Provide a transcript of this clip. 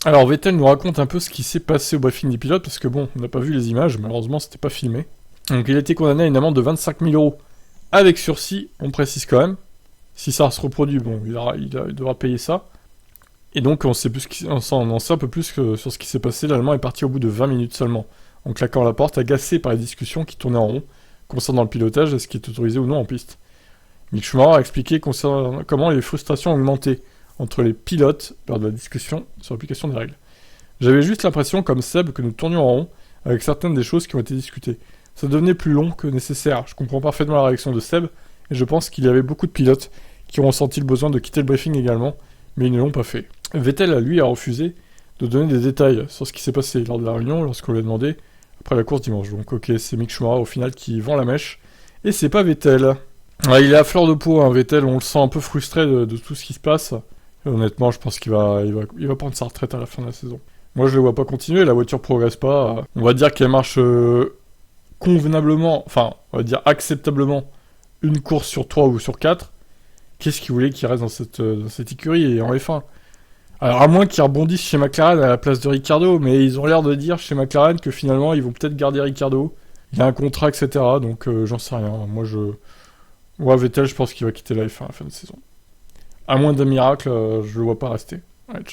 Alors Vettel nous raconte un peu ce qui s'est passé au briefing des pilotes, parce que bon, on n'a pas vu les images, malheureusement c'était pas filmé. Donc il a été condamné à une amende de 25 000 euros avec sursis, on précise quand même. Si ça se reproduit, bon, il devra payer ça. Et donc on sait plus on en sait un peu plus sur ce qui s'est passé. L'Allemand est parti au bout de 20 minutes seulement, en claquant la porte, agacé par les discussions qui tournaient en rond concernant le pilotage et ce qui est autorisé ou non en piste. Mick Schumacher a expliqué concernant comment les frustrations ont augmenté entre les pilotes lors de la discussion sur l'application des règles. J'avais juste l'impression, comme Seb, que nous tournions en rond avec certaines des choses qui ont été discutées. Ça devenait plus long que nécessaire. Je comprends parfaitement la réaction de Seb, et je pense qu'il y avait beaucoup de pilotes qui ont ressenti le besoin de quitter le briefing également, mais ils ne l'ont pas fait. Vettel, lui, a refusé de donner des détails sur ce qui s'est passé lors de la réunion lorsqu'on lui a demandé après la course dimanche. Donc ok, c'est Mick Schumacher au final qui vend la mèche, et c'est pas Vettel. Ouais, il est à fleur de peau, hein, Vettel, on le sent un peu frustré de tout ce qui se passe. Et honnêtement, je pense qu'il va prendre sa retraite à la fin de la saison. Moi, je le vois pas continuer, la voiture progresse pas. On va dire qu'elle marche convenablement, enfin, on va dire acceptablement, une course sur 3 ou sur 4. Qu'est-ce qu'il voulait qu'il reste dans cette écurie et en F1? Alors, à moins qu'ils rebondissent chez McLaren à la place de Ricciardo, mais ils ont l'air de dire chez McLaren que finalement, ils vont peut-être garder Ricciardo. Il y a un contrat, etc. Donc, j'en sais rien. Moi, Vettel, je pense qu'il va quitter la F1 à la fin de saison. À moins d'un miracle, je le vois pas rester. Ouais, ciao.